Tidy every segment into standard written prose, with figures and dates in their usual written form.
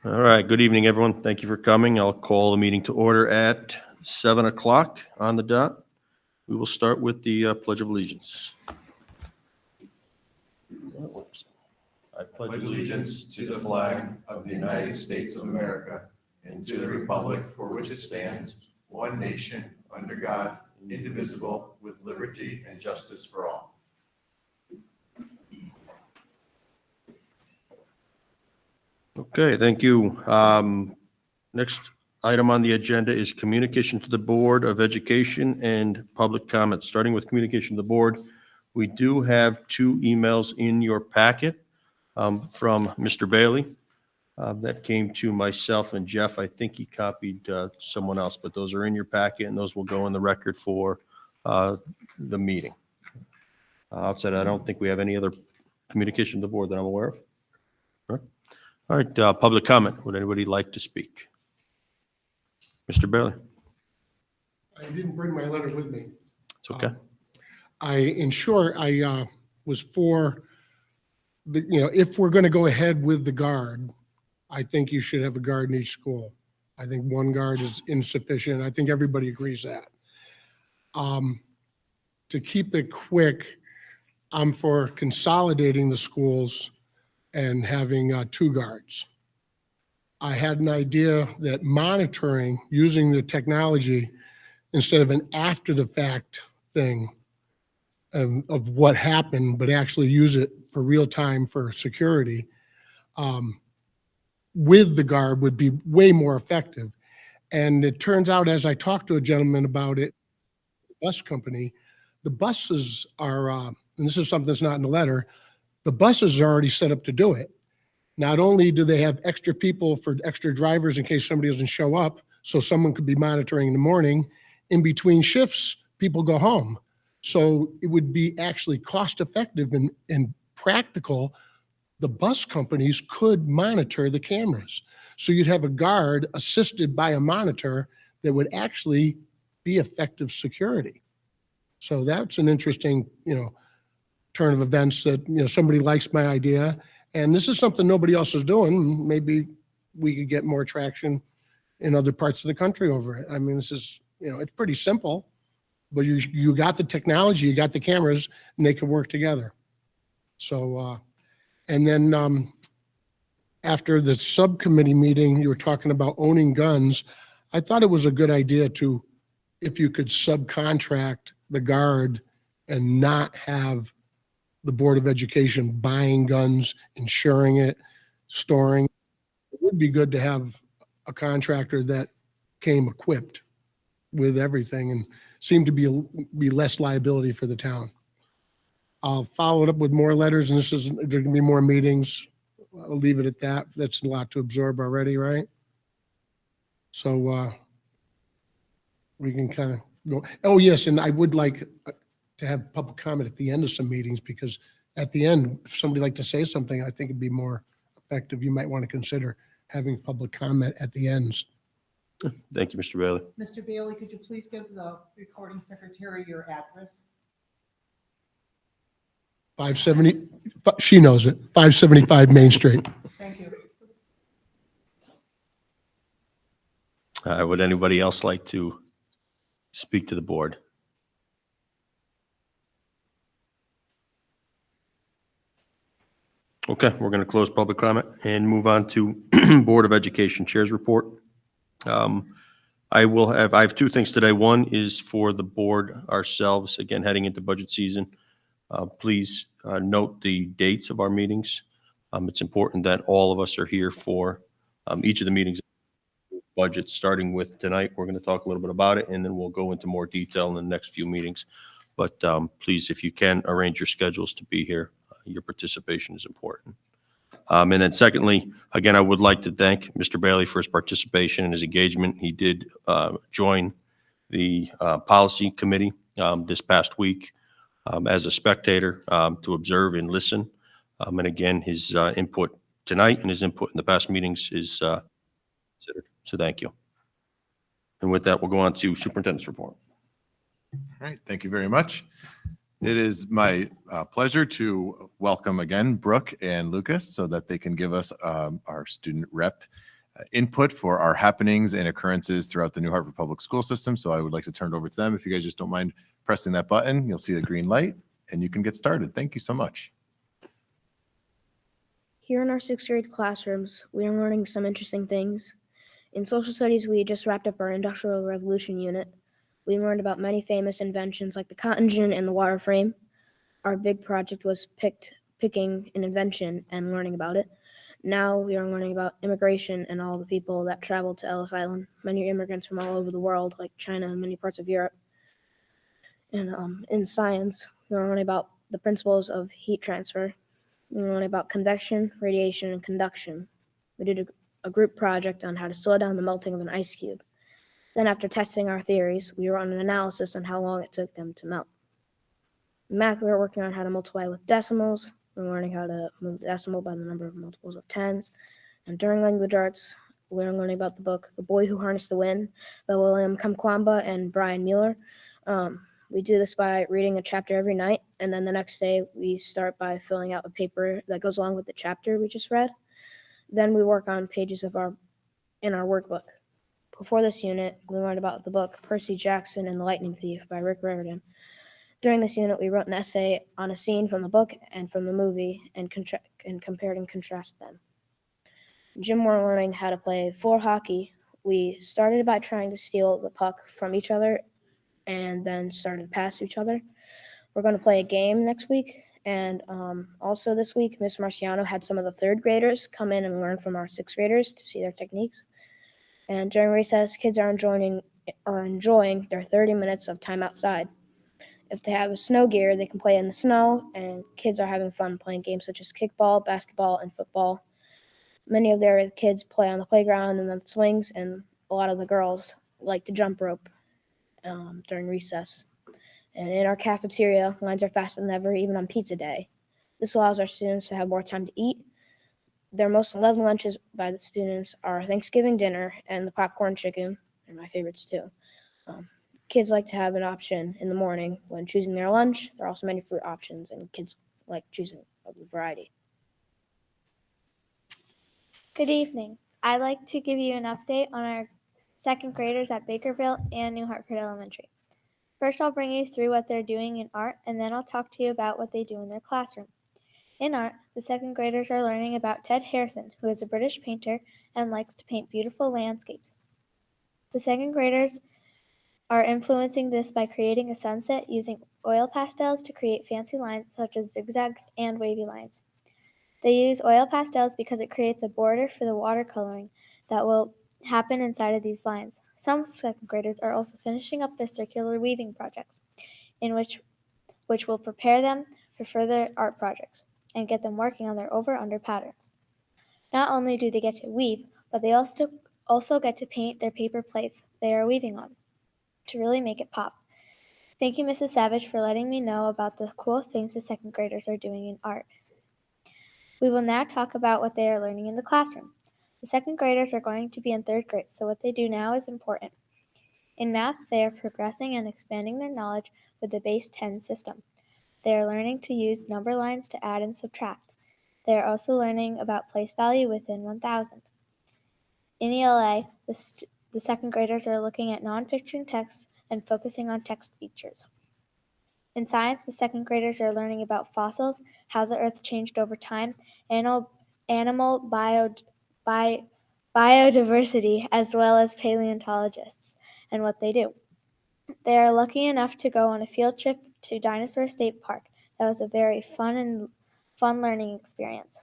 All right, good evening, everyone. Thank you for coming. I'll call the meeting to order at 7 o'clock on the dot. We will start with the Pledge of Allegiance. I pledge allegiance to the flag of the United States of America and to the republic for which it stands, one nation, under God, indivisible, with liberty and justice for all. Okay, thank you. Next item on the agenda is communication to the Board of Education and public comments. Starting with communication to the board, we do have 2 emails in your packet from Mr. Bailey that came to myself and Jeff. I think he copied someone else, but those are in your packet and those will go in the record for the meeting. Outside, I don't think we have any other communication to the board that I'm aware of. All right, public comment. Would anybody like to speak? Mr. Bailey? I didn't bring my letter with me. It's okay. In short, I was for the, if we're going to go ahead with the guard, I think you should have a guard in each school. I think 1 guard is insufficient. I think everybody agrees that. To keep it quick, I'm for consolidating the schools and having 2 guards. I had an idea that monitoring, using the technology instead of an after the fact thing of what happened, but actually use it for real time for security, with the guard would be way more effective. And it turns out, as I talked to a gentleman about it, the bus company, the buses are, and this is something that's not in the letter, the buses are already set up to do it. Not only do they have extra people for extra drivers in case somebody doesn't show up, so someone could be monitoring in the morning, in between shifts, people go home. So it would be actually cost effective and practical. The bus companies could monitor the cameras. So you'd have a guard assisted by a monitor that would actually be effective security. So that's an interesting, turn of events that, somebody likes my idea. And this is something nobody else is doing. Maybe we could get more traction in other parts of the country over it. I mean, this is, it's pretty simple, but you got the technology, you got the cameras, and they can work together. So, and then after the subcommittee meeting, you were talking about owning guns. I thought it was a good idea to, if you could subcontract the guard and not have the Board of Education buying guns, insuring it, storing. It would be good to have a contractor that came equipped with everything and seemed to be less liability for the town. I'll follow it up with more letters, and there's going to be more meetings. I'll leave it at that. That's a lot to absorb already, right? So we can kind of go. Oh, yes, and I would like to have public comment at the end of some meetings, because at the end, if somebody like to say something, I think it'd be more effective. You might want to consider having public comment at the ends. Thank you, Mr. Bailey. Mr. Bailey, could you please give the recording secretary your address? 570, she knows it, 575 Main Street. Thank you. Would anybody else like to speak to the board? Okay, we're going to close public comment and move on to Board of Education Chair's report. I have 2 things today. One is for the board ourselves, again, heading into budget season. Please note the dates of our meetings. It's important that all of us are here for each of the meetings. Budget, starting with tonight, we're going to talk a little bit about it, and then we'll go into more detail in the next few meetings. But please, if you can, arrange your schedules to be here. Your participation is important. And then secondly, again, I would like to thank Mr. Bailey for his participation and his engagement. He did join the policy committee this past week as a spectator to observe and listen. And again, his input tonight and his input in the past meetings is considered. So thank you. And with that, we'll go on to superintendent's report. All right, thank you very much. It is my pleasure to welcome again Brooke and Lucas so that they can give us our student rep input for our happenings and occurrences throughout the New Hartford Public School System. So I would like to turn it over to them. If you guys just don't mind pressing that button, you'll see the green light and you can get started. Thank you so much. Here in our sixth grade classrooms, we are learning some interesting things. In social studies, we just wrapped up our Industrial Revolution unit. We learned about many famous inventions like the cotton gin and the water frame. Our big project was picking an invention and learning about it. Now we are learning about immigration and all the people that traveled to Ellis Island. Many immigrants from all over the world, like China and many parts of Europe. And in science, we are learning about the principles of heat transfer. We learned about convection, radiation, and conduction. We did a group project on how to slow down the melting of an ice cube. Then after testing our theories, we wrote an analysis on how long it took them to melt. In math, we were working on how to multiply with decimals. We were learning how to move the decimal by the number of multiples of tens. And during language arts, we were learning about the book The Boy Who Harnessed the Wind by William Kamkwamba and Brian Mueller. We do this by reading a chapter every night, and then the next day we start by filling out a paper that goes along with the chapter we just read. Then we work on pages in our workbook. Before this unit, we learned about the book Percy Jackson and the Lightning Thief by Rick Riordan. During this unit, we wrote an essay on a scene from the book and from the movie and compared and contrasted them. In gym, we're learning how to play floor hockey. We started by trying to steal the puck from each other and then started to pass each other. We're going to play a game next week. And also this week, Miss Marciano had some of the third graders come in and learn from our sixth graders to see their techniques. And during recess, kids are enjoying their 30 minutes of time outside. If they have a snow gear, they can play in the snow, and kids are having fun playing games such as kickball, basketball, and football. Many of their kids play on the playground and the swings, and a lot of the girls like to jump rope during recess. And in our cafeteria, lines are faster than ever, even on pizza day. This allows our students to have more time to eat. Their most loved lunches by the students are Thanksgiving dinner and the popcorn chicken, and my favorites too. Kids like to have an option in the morning when choosing their lunch. There are also many fruit options, and kids like choosing a variety. Good evening. I'd like to give you an update on our second graders at Bakerville and New Hartford Elementary. First, I'll bring you through what they're doing in art, and then I'll talk to you about what they do in their classroom. In art, the second graders are learning about Ted Harrison, who is a British painter and likes to paint beautiful landscapes. The second graders are influencing this by creating a sunset using oil pastels to create fancy lines such as zigzags and wavy lines. They use oil pastels because it creates a border for the watercoloring that will happen inside of these lines. Some second graders are also finishing up their circular weaving projects, in which will prepare them for further art projects and get them working on their over-under patterns. Not only do they get to weave, but they also get to paint their paper plates they are weaving on to really make it pop. Thank you, Mrs. Savage, for letting me know about the cool things the second graders are doing in art. We will now talk about what they are learning in the classroom. The second graders are going to be in third grade, so what they do now is important. In math, they are progressing and expanding their knowledge with the base 10 system. They are learning to use number lines to add and subtract. They are also learning about place value within 1,000. In ELA, the second graders are looking at nonfiction texts and focusing on text features. In science, the second graders are learning about fossils, how the earth changed over time, animal biodiversity, as well as paleontologists and what they do. They are lucky enough to go on a field trip to Dinosaur State Park. That was a very fun learning experience.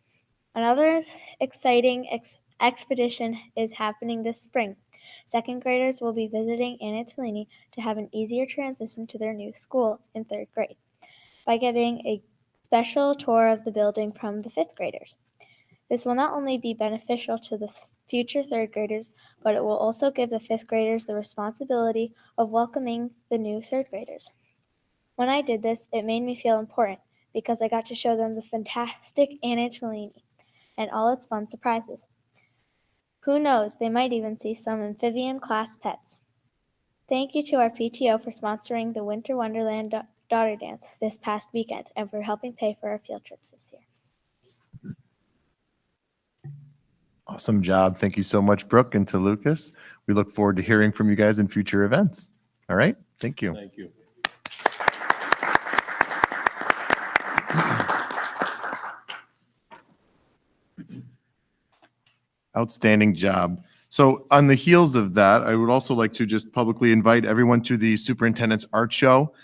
Another exciting expedition is happening this spring. Second graders will be visiting Anna Tellini to have an easier transition to their new school in third grade by getting a special tour of the building from the fifth graders. This will not only be beneficial to the future third graders, but it will also give the fifth graders the responsibility of welcoming the new third graders. When I did this, it made me feel important because I got to show them the fantastic Anna Tellini and all its fun surprises. Who knows, they might even see some amphibian class pets. Thank you to our PTO for sponsoring the Winter Wonderland Daughter Dance this past weekend and for helping pay for our field trips this year. Awesome job. Thank you so much, Brooke, and to Lucas. We look forward to hearing from you guys in future events. All right. Thank you. Thank you. Outstanding job. So on the heels of that, I would also like to just publicly invite everyone to the Superintendent's Art Show,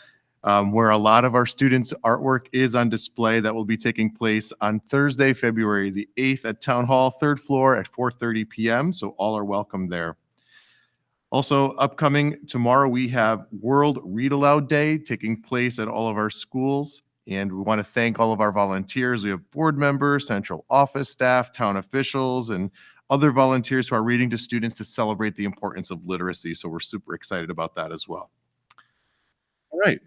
where a lot of our students' artwork is on display. That will be taking place on Thursday, February the 8th at Town Hall, third floor at 4:30 p.m. So all are welcome there. Also upcoming tomorrow, we have World Read Aloud Day taking place at all of our schools. And we want to thank all of our volunteers. We have board members, central office staff, town officials, and other volunteers who are reading to students to celebrate the importance of literacy. So we're super excited about that as well. All right.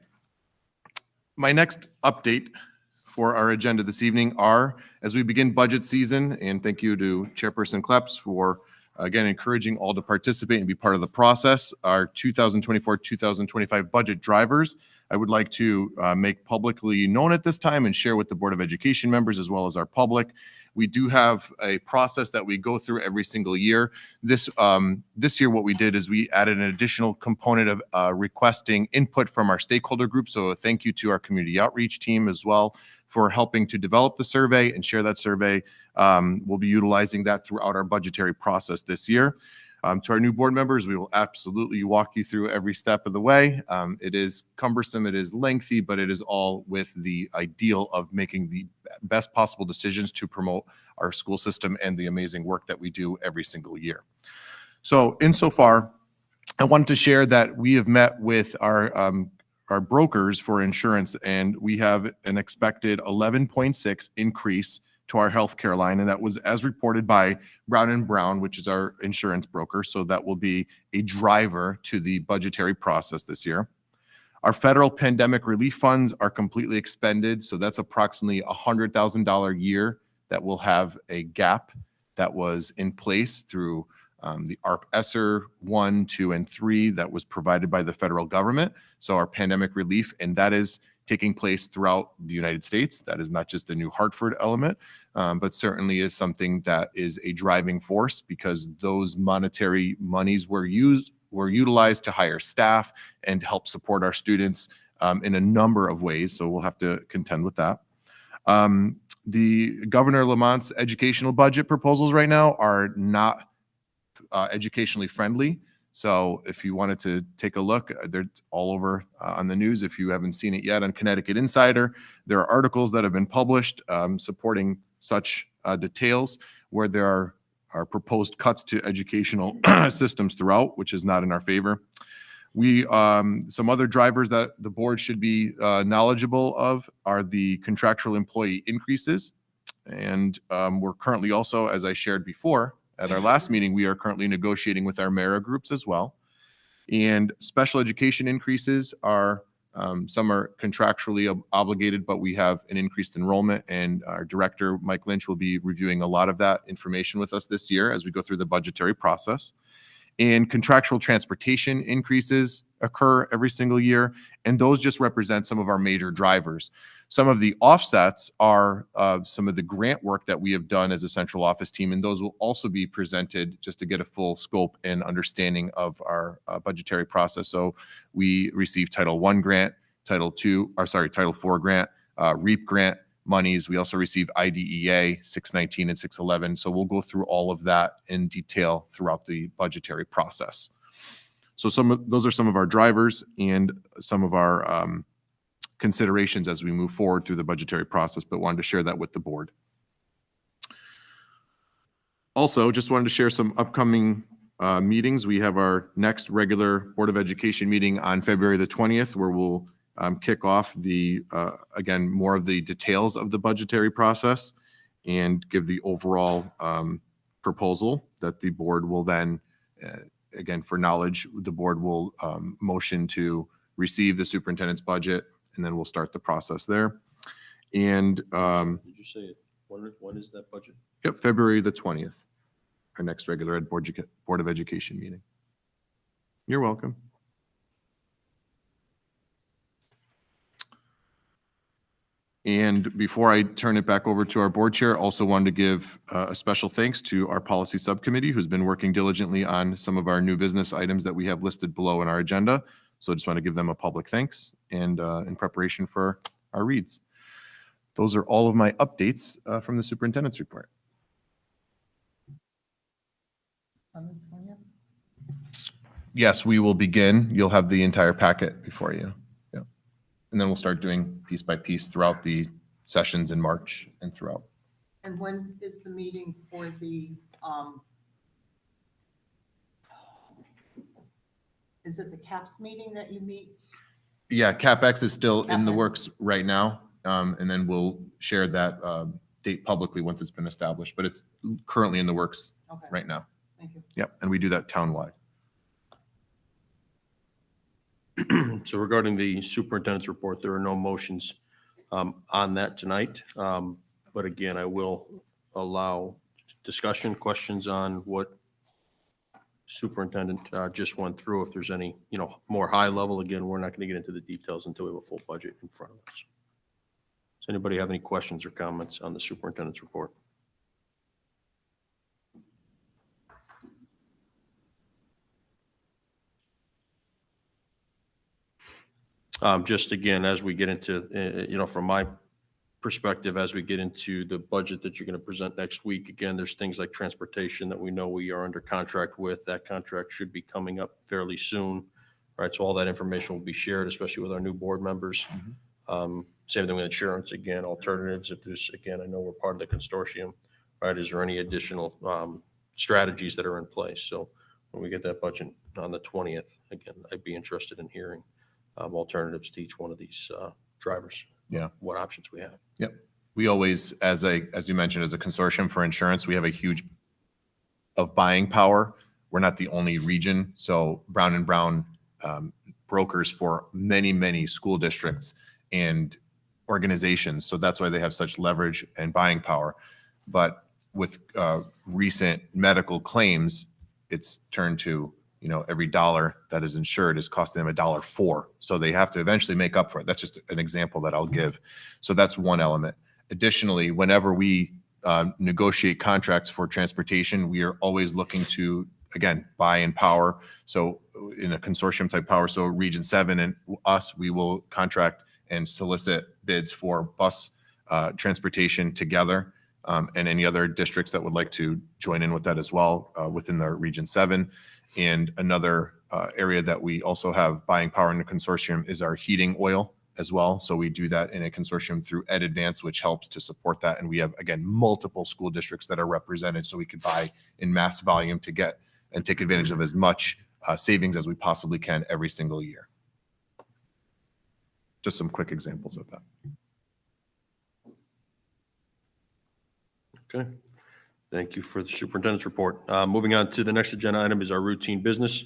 My next update for our agenda this evening are, as we begin budget season, and thank you to Chairperson Kleps for, again, encouraging all to participate and be part of the process, our 2024-2025 budget drivers. I would like to make publicly known at this time and share with the Board of Education members as well as our public. We do have a process that we go through every single year. This year, what we did is we added an additional component of requesting input from our stakeholder group. So a thank you to our community outreach team as well for helping to develop the survey and share that survey. We'll be utilizing that throughout our budgetary process this year. To our new board members, we will absolutely walk you through every step of the way. It is cumbersome, it is lengthy, but it is all with the ideal of making the best possible decisions to promote our school system and the amazing work that we do every single year. So insofar, I wanted to share that we have met with our brokers for insurance, and we have an expected 11.6 increase to our healthcare line, and that was as reported by Brown & Brown, which is our insurance broker. So that will be a driver to the budgetary process this year. Our federal pandemic relief funds are completely expended, so that's approximately $100,000 a year that will have a gap that was in place through the ARP ESSER 1, 2, and 3 that was provided by the federal government. So our pandemic relief, and that is taking place throughout the United States. That is not just a new Hartford element, but certainly is something that is a driving force because those monetary monies were utilized to hire staff and help support our students in a number of ways. So we'll have to contend with that. The Governor Lamont's educational budget proposals right now are not educationally friendly. So if you wanted to take a look, they're all over on the news. If you haven't seen it yet on Connecticut Insider, there are articles that have been published supporting such details where there are proposed cuts to educational systems throughout, which is not in our favor. We some other drivers that the board should be knowledgeable of are the contractual employee increases. And we're currently also, as I shared before, at our last meeting, we are currently negotiating with our MERA groups as well. And special education increases are, some are contractually obligated, but we have an increased enrollment, and our director, Mike Lynch, will be reviewing a lot of that information with us this year as we go through the budgetary process. And contractual transportation increases occur every single year, and those just represent some of our major drivers. Some of the offsets are some of the grant work that we have done as a central office team, and those will also be presented just to get a full scope and understanding of our budgetary process. So we received Title I grant, Title IV grant, REAP grant monies. We also received IDEA 619 and 611. So we'll go through all of that in detail throughout the budgetary process. So those are some of our drivers and some of our considerations as we move forward through the budgetary process, but wanted to share that with the board. Also, just wanted to share some upcoming meetings, we have our next regular Board of Education meeting on February the 20th, where we'll kick off again, more of the details of the budgetary process and give the overall proposal that the board will then, again, for knowledge, the board will motion to receive the superintendent's budget, and then we'll start the process there. And Did you say it? When is that budget? yep, February the 20th, our next regular Board of Education meeting. You're welcome. And before I turn it back over to our board chair, also wanted to give a special thanks to our policy subcommittee, who's been working diligently on some of our new business items that we have listed below in our agenda. So I just want to give them a public thanks and in preparation for our reads. Those are all of my updates from the superintendent's report. On the 20th? Yes, we will begin. You'll have the entire packet before you. Yeah. And then we'll start doing piece by piece throughout the sessions in March and throughout. And when is the meeting for the, is it the CAPS meeting that you meet? Yeah, CapEx is still in the CapEx. works right now. And then we'll share that date publicly once it's been established, but it's currently in the works Okay, right now. thank you. Yep, and we do that townwide. So regarding the superintendent's report, there are no motions on that tonight. But again, I will allow discussion, questions on what superintendent just went through. If there's any, more high level, again, we're not going to get into the details until we have a full budget in front of us. Does anybody have any questions or comments on the superintendent's report? Just again, as we get into, from my perspective, as we get into the budget that you're going to present next week, again, there's things like transportation that we know we are under contract with. That contract should be coming up fairly soon, right? So all that information will be shared, especially with our new board members. Same thing with insurance, again, alternatives. If there's, again, I know we're part of the consortium, right? Is there any additional strategies that are in place? So when we get that budget on the 20th, again, I'd be interested in hearing alternatives to each one of these drivers. Yeah. What options we have. Yep. We always, as you mentioned, as a consortium for insurance, we have a huge of buying power. We're not the only region. So Brown and Brown brokers for many, many school districts and organizations. So that's why they have such leverage and buying power. But with recent medical claims, it's turned to, every dollar that is insured is costing them $1.04. So they have to eventually make up for it. That's just an example that I'll give. So that's one element. Additionally, whenever we negotiate contracts for transportation, we are always looking to, again, buy in power. So in a consortium type power, so Region 7 and us, we will contract and solicit bids for bus transportation together. And any other districts that would like to join in with that as well within the Region 7. And another area that we also have buying power in the consortium is our heating oil as well. So we do that in a consortium through Ed Advance, which helps to support that. And we have, again, multiple school districts that are represented, so we could buy in mass volume to get and take advantage of as much savings as we possibly can every single year. Just some quick examples of that. Okay. Thank you for the superintendent's report. Moving on to the next agenda item is our routine business.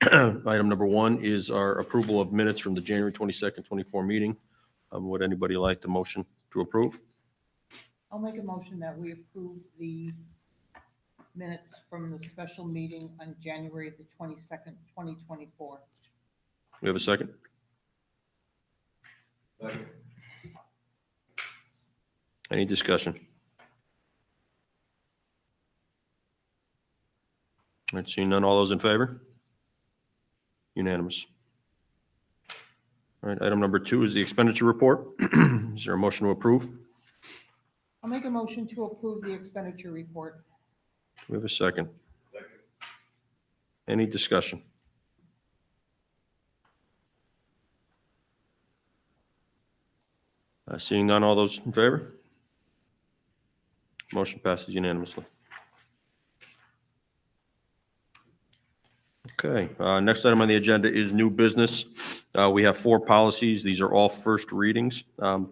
Item number 1 is our approval of minutes from the January 22nd, 24 meeting. Would anybody like the motion to approve? I'll make a motion that we approve the minutes from the special meeting on January the 22nd, 2024. We have a second? Any discussion? All right, seeing none, all those in favor? Unanimous. All right, item number 2 is the expenditure report. Is there a motion to approve? I'll make a motion to approve the expenditure report. We have a second. Any discussion? Seeing none, all those in favor? Motion passes unanimously. Okay, next item on the agenda is new business. We have 4 policies. These are all first readings.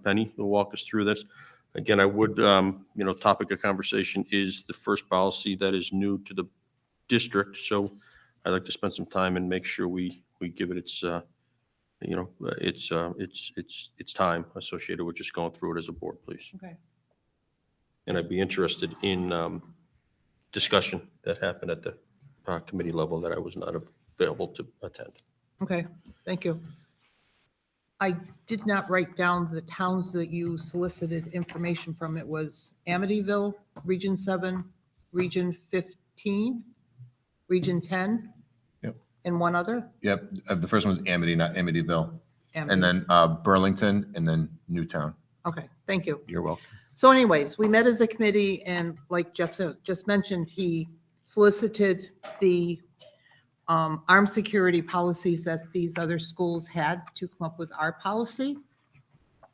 Penny will walk us through this. Again, I would, topic of conversation is the first policy that is new to the district. So I'd like to spend some time and make sure we give it its, its time associated with just going through it as a board, please. Okay. And I'd be interested in discussion that happened at the committee level that I was not available to attend. Okay, thank you. I did not write down the towns that you solicited information from. It was Amityville, Region 7, Region 15, Region 10. Yep. And one other? Yep, the first one was Amity, not Amityville. Amity. And then Burlington, and then Newtown. Okay, thank you. You're welcome. So anyways, we met as a committee, and like Jeff just mentioned, he solicited the armed security policies that these other schools had to come up with our policy.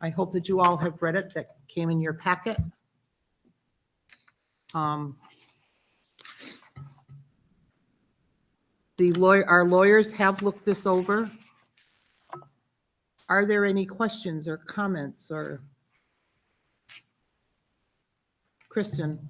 I hope that you all have read it. That came in your packet. Our lawyers have looked this over. Are there any questions or comments or? Kristen?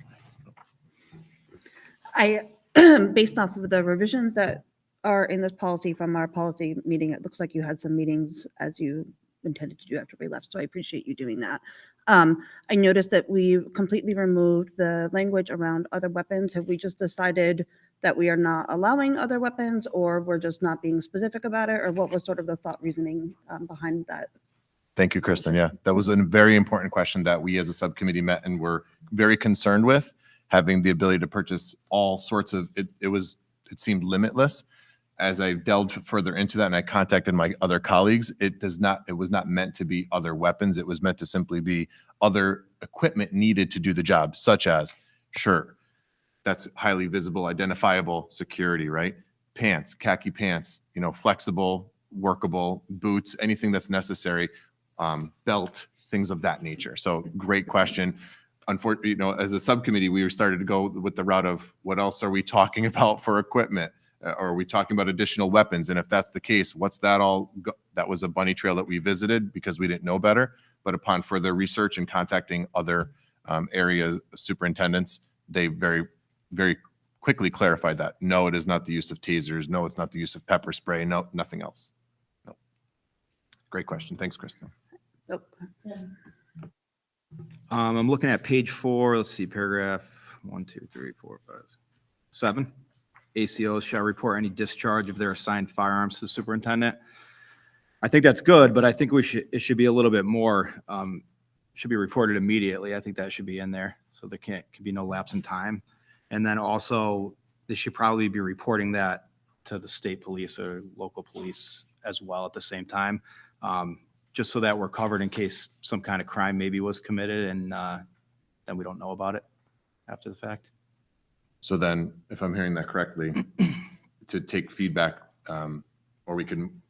Based off of the revisions that are in this policy from our policy meeting, it looks like you had some meetings as you intended to do after we left, so I appreciate you doing that. I noticed that we completely removed the language around other weapons. Have we just decided that we are not allowing other weapons, or we're just not being specific about it, or what was sort of the thought reasoning behind that? Thank you, Kristen. Yeah, that was a very important question that we as a subcommittee met and were very concerned with, having the ability to purchase all sorts of, it seemed limitless. As I delved further into that and I contacted my other colleagues, it was not meant to be other weapons. It was meant to simply be other equipment needed to do the job, such as shirt. That's highly visible, identifiable security, right? Pants, khaki pants, flexible, workable, boots, anything that's necessary, belt, things of that nature. So great question. Unfortunately, as a subcommittee, we started to go with the route of what else are we talking about for equipment? Or are we talking about additional weapons? And if that's the case, what's that all? That was a bunny trail that we visited because we didn't know better. But upon further research and contacting other area superintendents, they very, very quickly clarified that. No, it is not the use of tasers. No, it's not the use of pepper spray. No, nothing else. No. Great question. Thanks, Kristen. Oh, I'm looking at page 4. Let's see, paragraph 1, 2, 3, 4, 5, 7. ACOs shall report any discharge of their assigned firearms to the superintendent. I think that's good, but I think it should be a little bit more, should be reported immediately. I think that should be in there, so there can be no lapse in time. And then also, they should probably be reporting that to the state police or local police as well at the same time, just so that we're covered in case some kind of crime maybe was committed and then we don't know about it after the fact. So then, if I'm hearing that correctly, to take feedback, or we can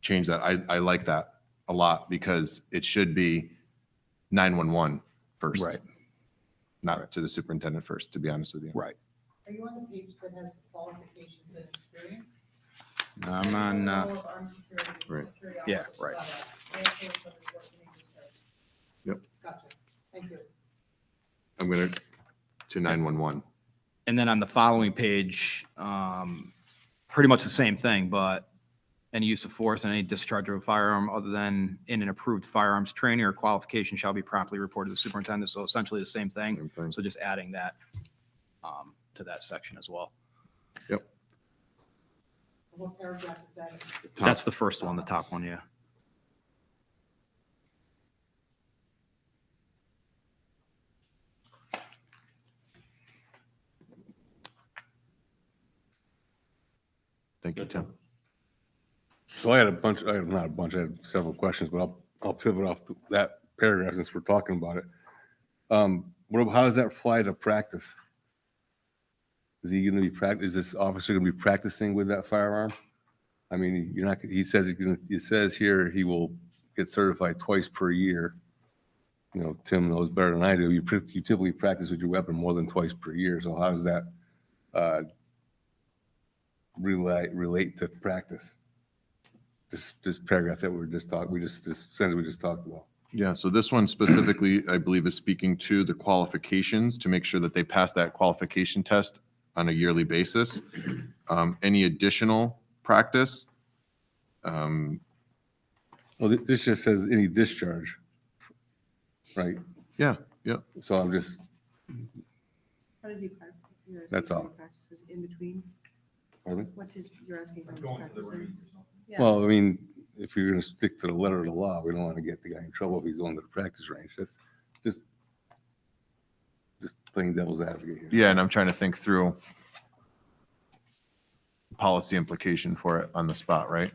change that. I like that a lot because it should be 911 first. Right. Not to the superintendent first, to be honest with you. Right. Are you on the page that has the qualifications and experience? I'm on, All of armed security, Right. security Yeah, officers, right. blah, blah. Answer some of what you need to say. Yep. Gotcha. Thank you. I'm going to 911. and then on the following page, pretty much the same thing, but any use of force and any discharge of a firearm other than in an approved firearms training or qualification shall be promptly reported to the superintendent. So essentially the same thing. Same thing. So just adding that to that section as well. Yep. What paragraph is that? That's the first one, the top one, yeah. Thank you, Tim. So I had not a bunch, I had several questions, but I'll pivot off that paragraph since we're talking about it. How does that apply to practice? Is he going to be is this officer going to be practicing with that firearm? I mean, you're not, he says, it says here he will get certified twice per year. You know, Tim knows better than I do. You typically practice with your weapon more than twice per year. So how does that, relate to practice? This paragraph that this sentence we just talked about. Yeah, so this one specifically, I believe, is speaking to the qualifications to make sure that they pass that qualification test on a yearly basis. Any additional practice? Well, this just says any discharge, right? Yeah, yeah. So I'm just, How does he practice? That's all. Practices in between? pardon? What's his, you're asking him to practice in? Yeah. Well, I mean, if you're gonna stick to the letter of the law, we don't want to get the guy in trouble if he's going to the practice range. That's just playing devil's advocate here. Yeah, and I'm trying to think through policy implication for it on the spot, right?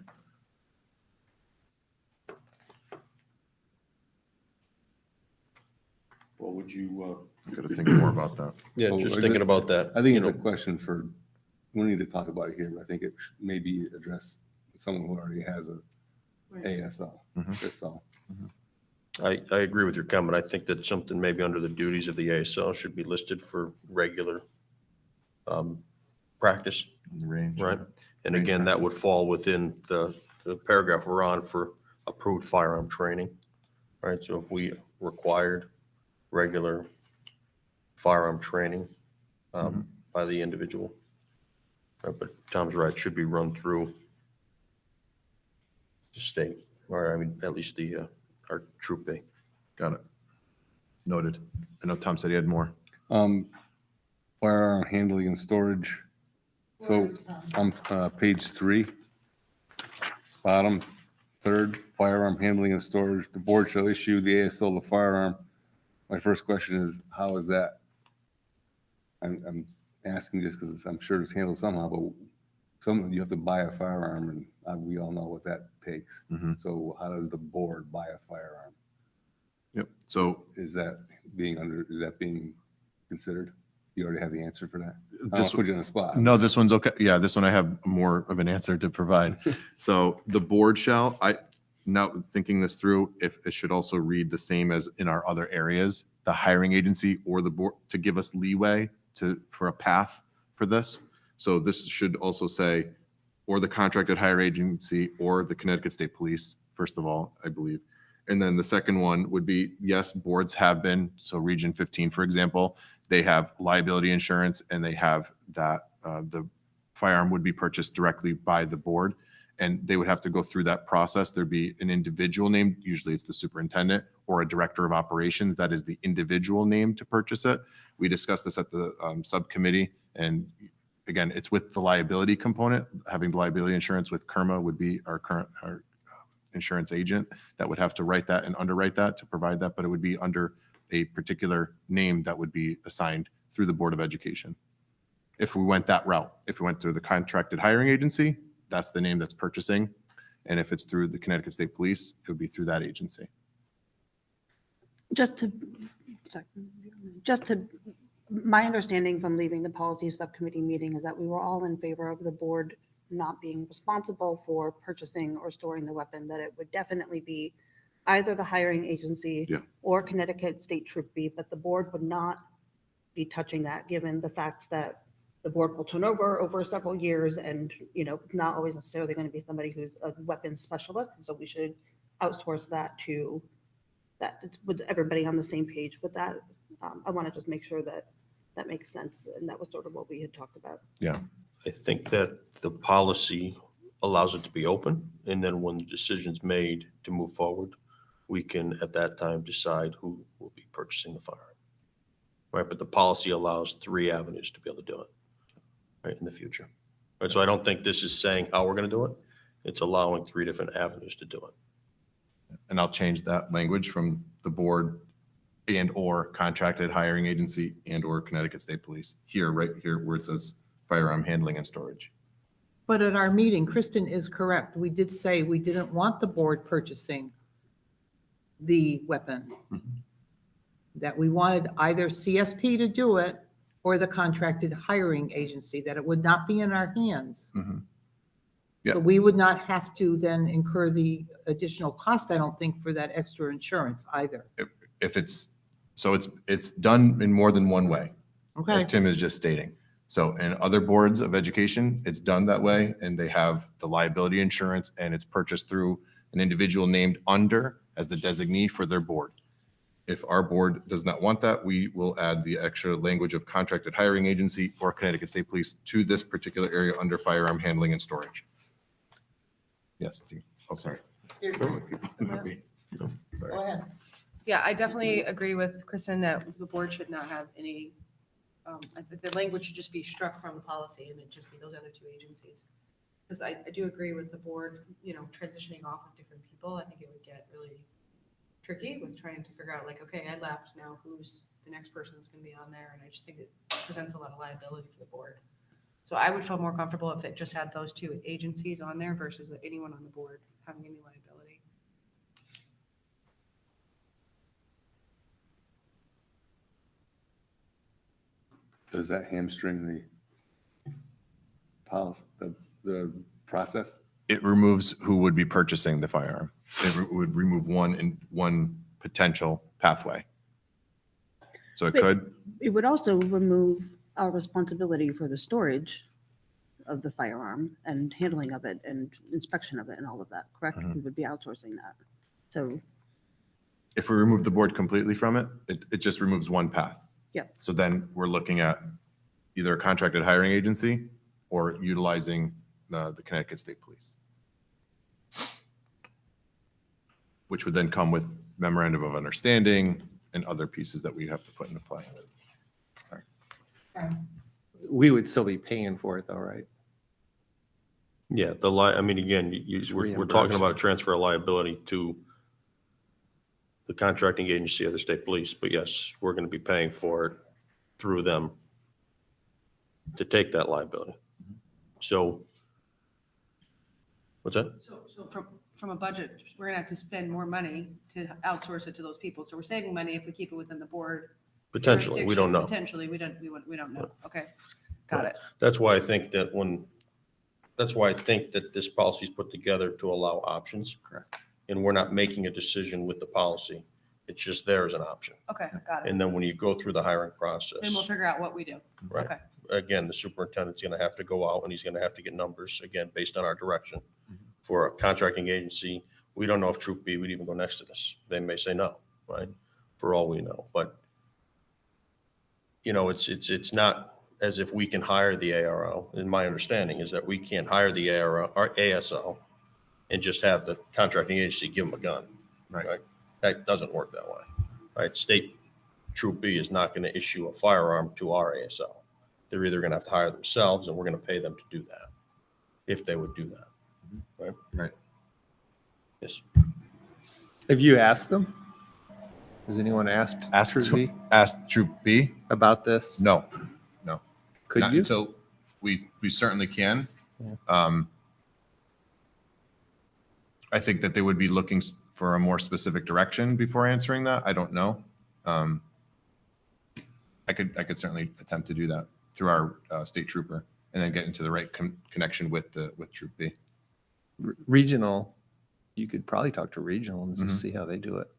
What would you, Got to think more about that. yeah, Well, just I thinking just- about that. I think you it's a know, question for, we need to talk about it here, but I think it may be addressed to someone who already has a Right. ASL. Mhm. That's all. I agree with your comment. I think that something maybe under the duties of the ASL should be listed for regular practice, Range. right? And again, that would fall within the paragraph we're on for approved firearm training, right? So if we required regular firearm training by the individual. But Tom's right, it should be run through the state, or I mean, at least our Troop B. Got it. Noted. I know Tom said he had more. Firearm handling and storage. So on page 3, bottom, third, firearm handling and storage. The board shall issue the ASL the firearm. My first question is, how is that? I'm asking just because I'm sure it's handled somehow, but you have to buy a firearm, and we all know what that takes. Mhm. So how does the board buy a firearm? Yep. So Is that being considered? You already have the answer for that? I don't this, put you on the spot. no, this one's okay. Yeah, this one I have more of an answer to provide. So the board shall, now thinking this through, if it should also read the same as in our other areas, the hiring agency or the board, to give us leeway for a path for this. So this should also say, or the contracted hire agency or the Connecticut State Police, first of all, I believe. And then the second one would be, yes, boards have been, so Region 15, for example, they have liability insurance and they have that the firearm would be purchased directly by the board. And they would have to go through that process. There'd be an individual name, usually it's the superintendent or a director of operations. That is the individual name to purchase it. We discussed this at the subcommittee. And again, it's with the liability component. Having the liability insurance with KERMA would be our insurance agent that would have to write that and underwrite that to provide that, but it would be under a particular name that would be assigned through the Board of Education. If we went that route, if we went through the contracted hiring agency, that's the name that's purchasing. And if it's through the Connecticut State Police, it would be through that agency. My understanding from leaving the policy subcommittee meeting is that we were all in favor of the board not being responsible for purchasing or storing the weapon, that it would definitely be either the hiring agency Yeah. or Connecticut State Troop B, but the board would not be touching that, given the fact that the board will turn over several years, and, not always necessarily going to be somebody who's a weapons specialist. So we should outsource that with everybody on the same page with that. I want to just make sure that that makes sense. And that was sort of what we had talked about. I think that the policy allows it to be open, and then when the decision's made to move forward, we can at that time decide who will be purchasing the firearm. Right, but the policy allows 3 avenues to be able to do it, right, in the future. Right, so I don't think this is saying how we're gonna do it. It's allowing 3 different avenues to do it. And I'll change that language from the board and or contracted hiring agency and or Connecticut State Police here, right here where it says firearm handling and storage. But at our meeting, Kristen is correct. We did say we didn't want the board purchasing the weapon. That we wanted either CSP to do it or the contracted hiring agency, that it would not be in our hands. Yeah. So we would not have to then incur the additional cost, I don't think, for that extra insurance either. If it's, so it's done in more than one way, Okay, as Tim is just stating. So in other boards of education, it's done that way, and they have the liability insurance, and it's purchased through an individual named under as the designee for their board. If our board does not want that, we will add the extra language of contracted hiring agency or Connecticut State Police to this particular area under firearm handling and storage. Yes, oh, sorry. Sorry. Go ahead. Yeah, I definitely agree with Kristen that the board should not have any, I think the language should just be struck from the policy and it just be those other two agencies. Because I do agree with the board, transitioning off of different people. I think it would get really tricky with trying to figure out like, okay, I left, now who's the next person that's going to be on there? And I just think it presents a lot of liability for the board. So I would feel more comfortable if it just had those two agencies on there versus anyone on the board having any liability. Does that hamstring the policy, the process? It removes who would be purchasing the firearm. It would remove one potential pathway. So it But- could, It would also remove our responsibility for the storage of the firearm and handling of it and inspection of it and all of that, correct? Mhm. We would be outsourcing that. So, if we remove the board completely from it, it just removes one path. Yep. So then we're looking at either a contracted hiring agency or utilizing the Connecticut State Police, which would then come with memorandum of understanding and other pieces that we have to put into play. Sorry. We would still be paying for it though, right? Yeah, I mean, again, we're talking about a transfer of liability to the contracting agency of the state police, but yes, we're going to be paying for it through them to take that liability. So, what's that? So from a budget, we're gonna have to spend more money to outsource it to those people. So we're saving money if we keep it within the board. Potentially, we don't know. Potentially, we don't know. Okay, got it. That's why I think that this policy is put together to allow options. Correct. And we're not making a decision with the policy. It's just there as an option. Okay, got it. And then when you go through the hiring process, Then we'll figure out what we do. right, Okay, again, the superintendent's going to have to go out and he's going to have to get numbers, again, based on our direction. For a contracting agency, we don't know if Troop B would even go next to this. They may say no, right? For all we know. But, it's not as if we can hire the ARO. And my understanding is that we can't hire the ARO or ASO and just have the contracting agency give them a gun. Right. That doesn't work that way, right? State Troop B is not going to issue a firearm to our ASO. They're either going to have to hire themselves and we're going to pay them to do that, if they would do that, right? Right. Yes. Have you asked them? Has anyone asked Ask Troop B Troop B? about this? No, Could not you? until we certainly can. Yeah. I think that they would be looking for a more specific direction before answering that. I don't know. I could certainly attempt to do that through our state trooper and then get into the right connection with Troop B. Regional, you could probably talk to regional and Mhm. see how they do it.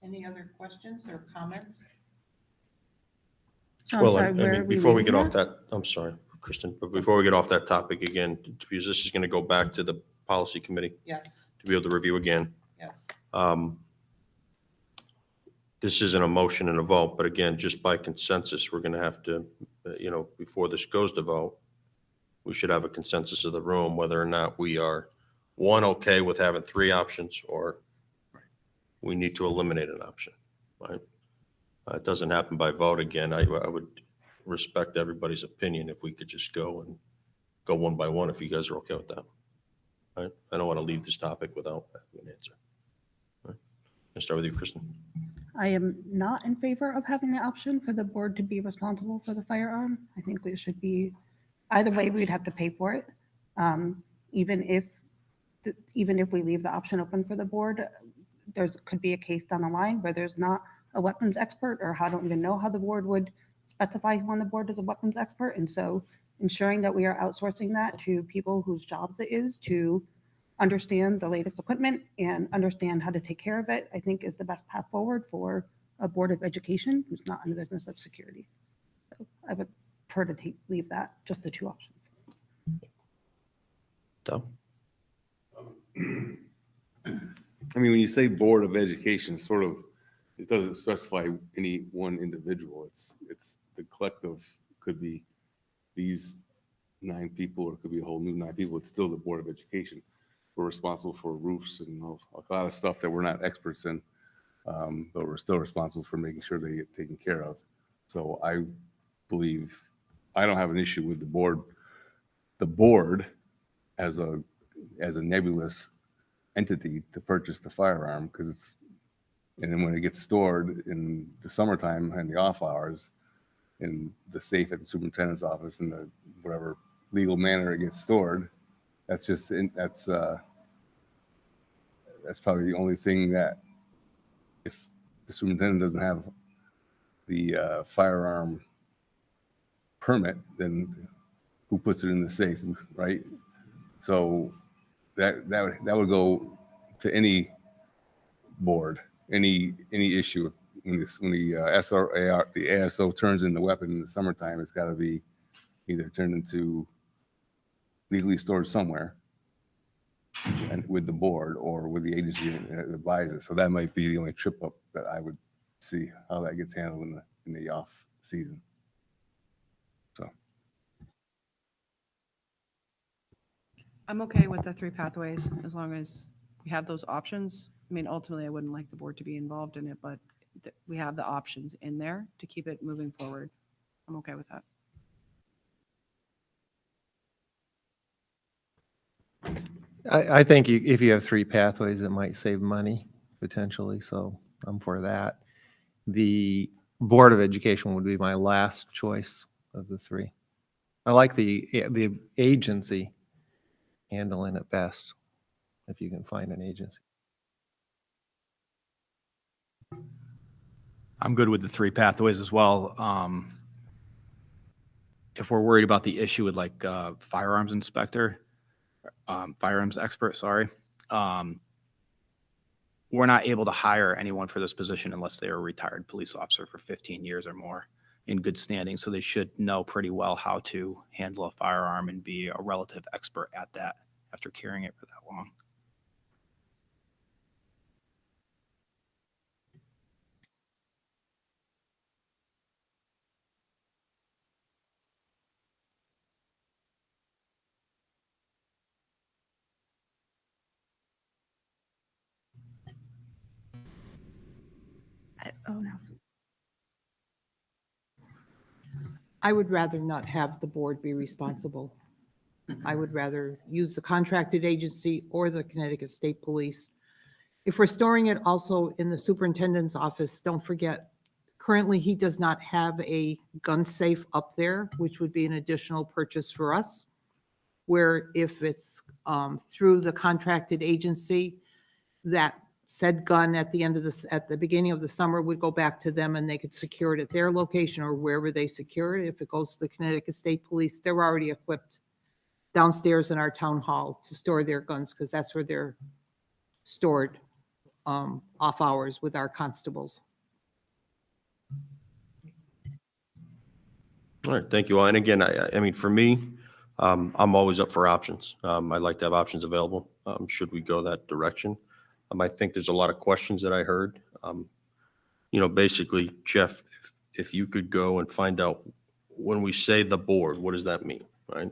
Any other questions or comments? so I'm Well, sorry, I where are mean, we before we leaving get off that? that, I'm sorry, Kristen, but before we get off that topic again, because this is going to go back to the policy committee Yes, to be able to review again. yes. This isn't a motion and a vote, but again, just by consensus, we're going to have to, before this goes to vote, we should have a consensus of the room, whether or not we are, one, okay with having three options, or we need to eliminate an option, right? It doesn't happen by vote again. I would respect everybody's opinion if we could just go one by one, if you guys are okay with that. Right? I don't want to leave this topic without having an answer. Right? I'll start with you, Kristen. I am not in favor of having the option for the board to be responsible for the firearm. I think we should be, either way, we'd have to pay for it. Even if we leave the option open for the board, there could be a case down the line where there's not a weapons expert, or I don't even know how the board would specify who on the board is a weapons expert. And so ensuring that we are outsourcing that to people whose jobs it is to understand the latest equipment and understand how to take care of it, I think is the best path forward for a Board of Education who's not in the business of security. So I would prefer to leave that, just the two options. Tom? I mean, when you say Board of Education, sort of, it doesn't specify any one individual. It's the collective, could be these 9 people, or it could be a whole new 9 people. It's still the Board of Education. We're responsible for roofs and a lot of stuff that we're not experts in, but we're still responsible for making sure they get taken care of. So I believe, I don't have an issue with the board as a nebulous entity to purchase the firearm, because it's, and then when it gets stored in the summertime and the off hours in the safe at the superintendent's office in the whatever legal manner it gets stored, that's just, that's probably the only thing that, if the superintendent doesn't have the firearm permit, then who puts it in the safe, right? So that would go to any board, any issue. When the the ASO turns in the weapon in the summertime, it's got to be either turned into legally stored somewhere and with the board or with the agency that buys it. So that might be the only trip up that I would see how that gets handled in the off season. So I'm okay with the 3 pathways as long as we have those options. I mean, ultimately, I wouldn't like the board to be involved in it, but we have the options in there to keep it moving forward. I'm okay with that. I think if you have 3 pathways, it might save money potentially, so I'm for that. The Board of Education would be my last choice of the 3. I like the agency handling it best, if you can find an agency. I'm good with the 3 pathways as well. If we're worried about the issue with like firearms inspector, firearms expert, sorry, we're not able to hire anyone for this position unless they are a retired police officer for 15 years or more in good standing. So they should know pretty well how to handle a firearm and be a relative expert at that after carrying it for that long. Oh, no. I would rather not have the board be responsible. I would rather use the contracted agency or the Connecticut State Police. If we're storing it also in the superintendent's office, don't forget, currently he does not have a gun safe up there, which would be an additional purchase for us. Where if it's through the contracted agency, that said gun at the beginning of the summer would go back to them and they could secure it at their location or wherever they secure it. If it goes to the Connecticut State Police, they're already equipped downstairs in our town hall to store their guns because that's where they're stored off hours with our constables. All right, thank you all. And again, I mean, for me, I'm always up for options. I like to have options available, should we go that direction. I think there's a lot of questions that I heard. Basically, Jeff, if you could go and find out, when we say the board, what does that mean, right?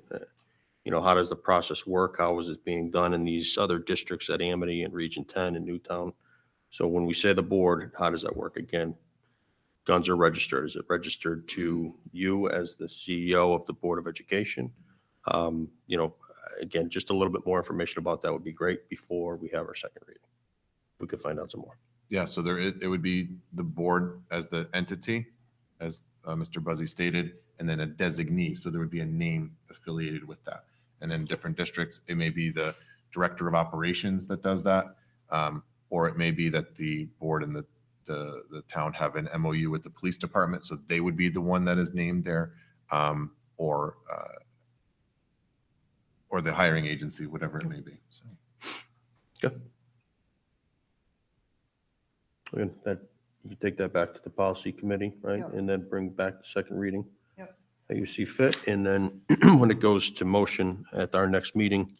How does the process work? How is it being done in these other districts at Amity and Region 10 and Newtown? So when we say the board, how does that work? Again, guns are registered. Is it registered to you as the CEO of the Board of Education? Again, just a little bit more information about that would be great before we have our second reading. We could find out some more. Yeah, so it would be the board as the entity, as Mr. Buzzy stated, and then a designee. So there would be a name affiliated with that. And in different districts, it may be the director of operations that does that, or it may be that the board and the town have an MOU with the police department, so they would be the one that is named there, or the hiring agency, whatever it may be. So Okay. Again, that, you take that back to the policy committee, right? Yep. And then bring back the second reading. Yep. How you see fit, and then when it goes to motion at our next meeting,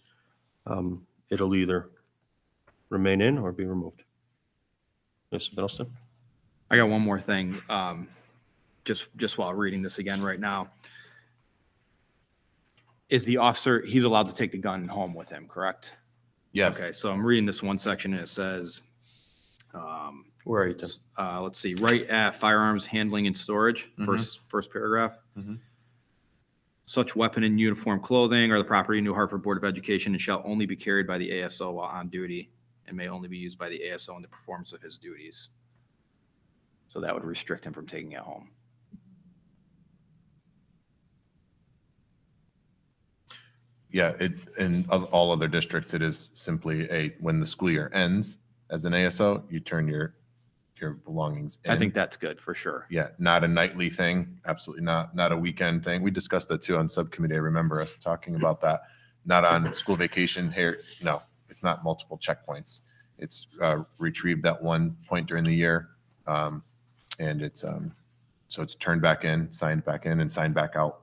it'll either remain in or be removed. Yes, something else, Tim? I got one more thing, just while reading this again right now. Is the officer, he's allowed to take the gun home with him, correct? Yes. Okay, so I'm reading this one section and it says, Where are you, Tim? let's see, right at firearms handling and storage, first paragraph. Mhm. Such weapon and uniform clothing are the property of New Hartford Board of Education and shall only be carried by the ASO while on duty and may only be used by the ASO in the performance of his duties. So that would restrict him from taking it home. Yeah, in all other districts, it is simply when the school year ends as an ASO, you turn your belongings in. I think that's good for sure. Yeah, not a nightly thing, absolutely not a weekend thing. We discussed that too on subcommittee. I remember us talking about that. Not on school vacation here. No, it's not multiple checkpoints. It's retrieved at one point during the year. And it's so it's turned back in, signed back in, and signed back out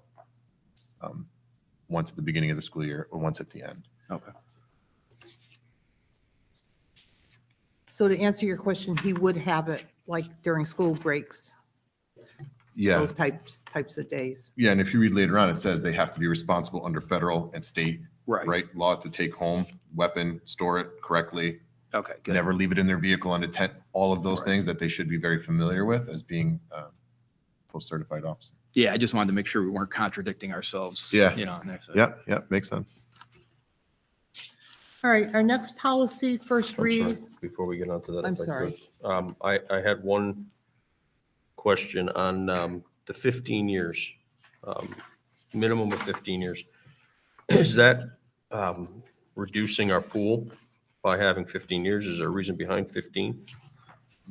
once at the beginning of the school year or once at the end. Okay. So to answer your question, he would have it like during school breaks, Yeah. those types of days. Yeah, and if you read later on, it says they have to be responsible under federal and state law to take home weapon, store it correctly, Okay, good. never leave it in their vehicle unattended. All of those things that they should be very familiar with as being post-certified officer. Yeah, I just wanted to make sure we weren't contradicting ourselves. Yeah. You know, and that's- Yeah, makes sense. All right, our next policy, first I'm sorry, read. before we get on to that. I'm if I sorry. could. I had one question on the 15 years, minimum of 15 years. Is that reducing our pool by having 15 years? Is there a reason behind 15?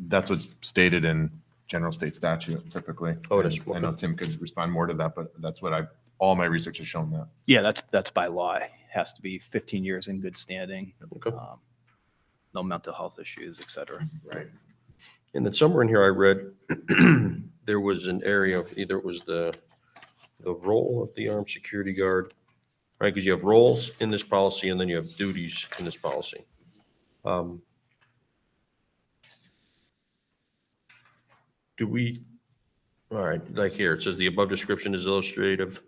That's what's stated in general state statute typically. Oh, it is. And I know Tim could respond more to that, but that's what all my research has shown that. Yeah, that's by law. It has to be 15 years in good standing. Okay. No mental health issues, et cetera. Right. And then somewhere in here I read there was an area, either it was the role of the armed security guard, right? Because you have roles in this policy and then you have duties in this policy. All right, like here, it says the above description is illustrative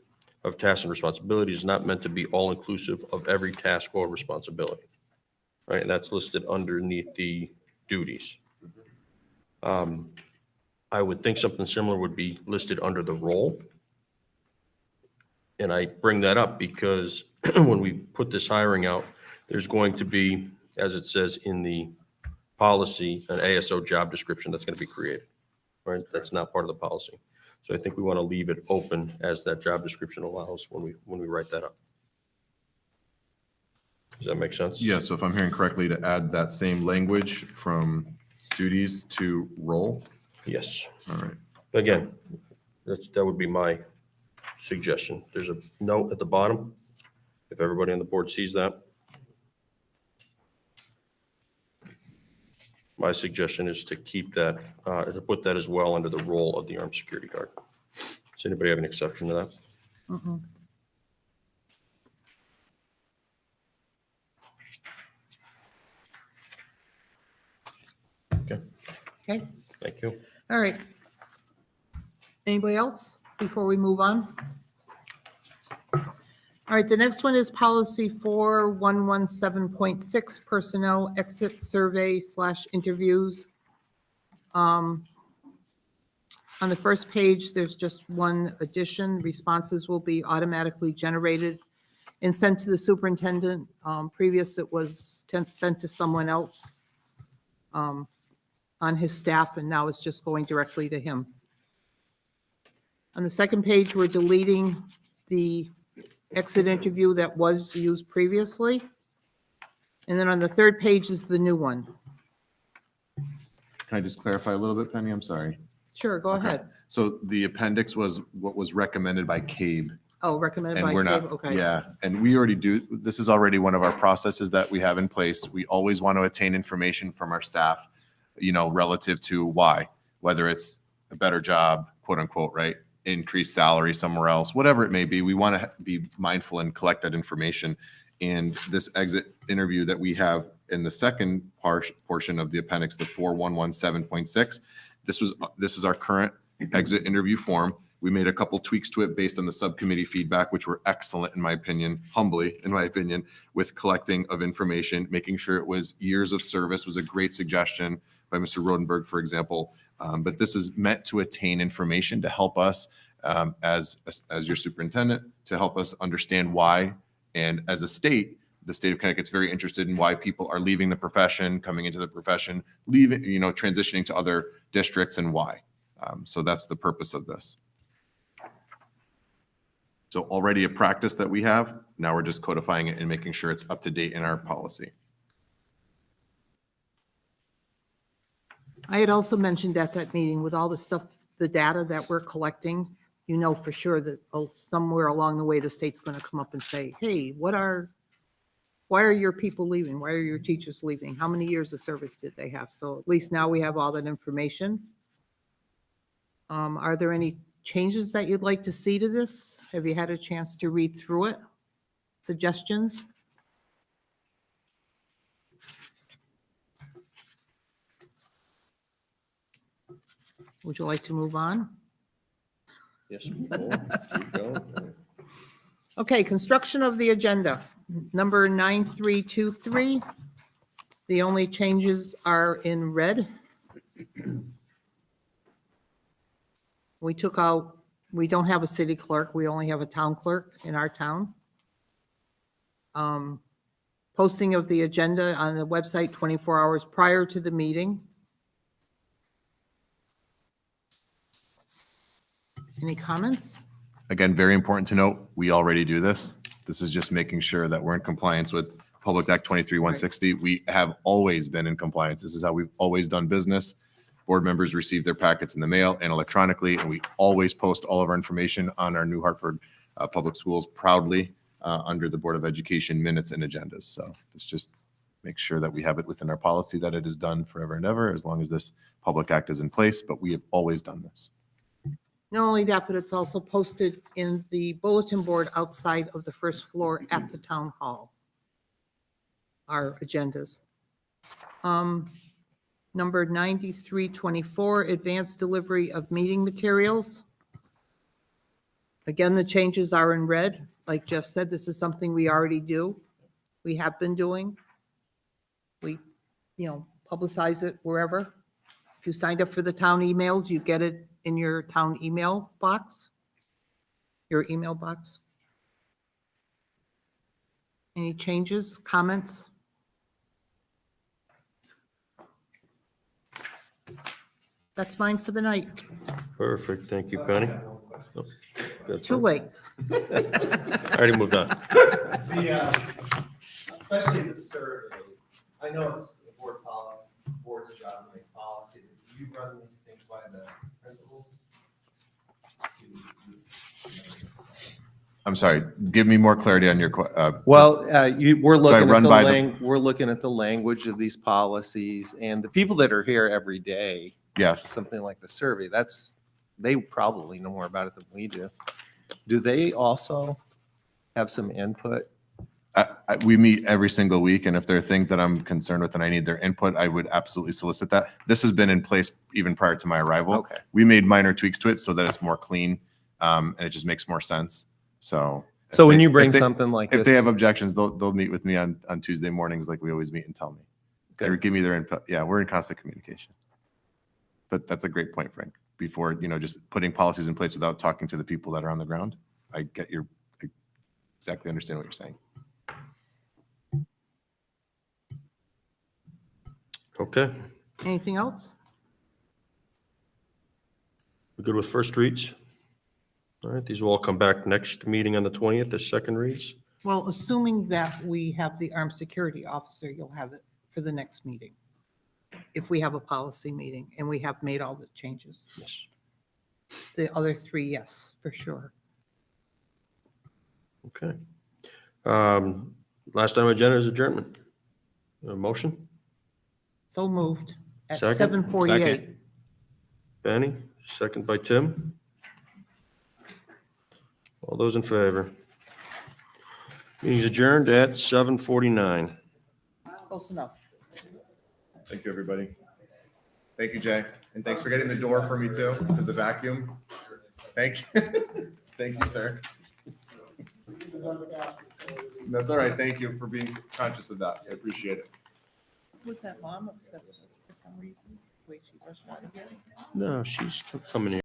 of tasks and responsibilities, not meant to be all-inclusive of every task or responsibility. Right, and that's listed underneath the duties. I would think something similar would be listed under the role. And I bring that up because when we put this hiring out, there's going to be, as it says in the policy, an ASO job description that's going to be created, right? That's not part of the policy. So I think we want to leave it open as that job description allows when we write that up. Does that make sense? Yeah, so if I'm hearing correctly, to add that same language from duties to role. Yes. All right. Again, that would be my suggestion. There's a note at the bottom. If everybody on the board sees that. My suggestion is to keep that, to put that as well under the role of the armed security guard. Does anybody have an exception to that? Mm-mm. Okay, Okay, thank you. all right. Anybody else before we move on? All right, the next one is policy 4117.6, personnel exit survey / interviews. On the first page, there's just one addition. Responses will be automatically generated and sent to the superintendent. Previous, it was sent to someone else on his staff, and now it's just going directly to him. On the second page, we're deleting the exit interview that was used previously. And then on the third page is the new one. Can I just clarify a little bit, Penny? I'm sorry. Sure, go Okay. ahead. So the appendix was what was recommended by CABE Oh, recommended And by we're Dave, not, okay. yeah, and we already do, this is already one of our processes that we have in place. We always want to attain information from our staff, relative to why, whether it's a better job, quote unquote, right? Increased salary somewhere else, whatever it may be. We want to be mindful and collect that information. And this exit interview that we have in the second portion of the appendix, the 4117.6, this is our current exit interview form. We made a couple tweaks to it based on the subcommittee feedback, which were excellent in my opinion, humbly in my opinion, with collecting of information, making sure it was years of service was a great suggestion by Mr. Rodenberg, for example. But this is meant to attain information to help us as your superintendent, to help us understand why. And as a state, the state of Connecticut's very interested in why people are leaving the profession, coming into the profession, leaving, transitioning to other districts and why. So that's the purpose of this. So already a practice that we have, now we're just codifying it and making sure it's up to date in our policy. I had also mentioned at that meeting with all the stuff, the data that we're collecting, for sure that somewhere along the way, the state's going to come up and say, hey, why are your people leaving? Why are your teachers leaving? How many years of service did they have? So at least now we have all that information. Are there any changes that you'd like to see to this? Have you had a chance to read through it? Suggestions? Would you like to move on? Yes. Keep going. Okay, construction of the agenda, number 9323. The only changes are in red. We took out, we don't have a city clerk, we only have a town clerk in our town. Posting of the agenda on the website 24 hours prior to the meeting. Any comments? Again, very important to note, we already do this. This is just making sure that we're in compliance with Public Act 23-160. We have always been in compliance. This is how we've always done business. Board members receive their packets in the mail and electronically, and we always post all of our information on our New Hartford Public Schools proudly under the Board of Education minutes and agendas. So this just makes sure that we have it within our policy that it is done forever and ever, as long as this Public Act is in place, but we have always done this. Not only that, but it's also posted in the bulletin board outside of the first floor at the town hall. Our agendas. Number 9324, advanced delivery of meeting materials. Again, the changes are in red. Like Jeff said, this is something we already do. We have been doing. We, publicize it wherever. If you signed up for the town emails, you get it in your town email box, your email box. Any changes, comments? That's mine for the night. Perfect. Thank you, Penny. Oh, that's Too all. late. I already moved on. Especially the survey, I know it's the board's job to make policy. Do you run these things by the principals? I'm sorry, give me more clarity on your question. Well, we're looking run at by the- we're looking at the language of these policies, and the people that are here every day, Yes. something like the survey, they probably know more about it than we do. Do they also have some input? We meet every single week, and if there are things that I'm concerned with and I need their input, I would absolutely solicit that. This has been in place even prior to my arrival. Okay. We made minor tweaks to it so that it's more clean, and it just makes more sense. So. So when you if bring they- something like If this. they have objections, they'll meet with me on Tuesday mornings like we always meet and tell me. Or Good. give me their input. Yeah, we're in constant communication. But that's a great point, Frank. Before, just putting policies in place without talking to the people that are on the ground. I exactly understand what you're saying. Okay. Anything else? We're good with first reads? All right, these will all come back next meeting on the 20th as second reads. Well, assuming that we have the armed security officer, you'll have it for the next meeting. If we have a policy meeting and we have made all the changes. Yes. The other three, yes, for sure. Okay. Last item on agenda is adjournment. A motion? So moved at Second? 7:48. Second. Benny, second by Tim. All those in favor? Meeting's adjourned at 7:49. Close enough. Thank you, everybody. Thank you, Jay. And thanks for getting the door for me too, because the vacuum. Thank you. Thank you, sir. That's all right. Thank you for being conscious of that. I appreciate it. Was that mom upset with us for some reason? The way she rushed out of here? No, she's coming in.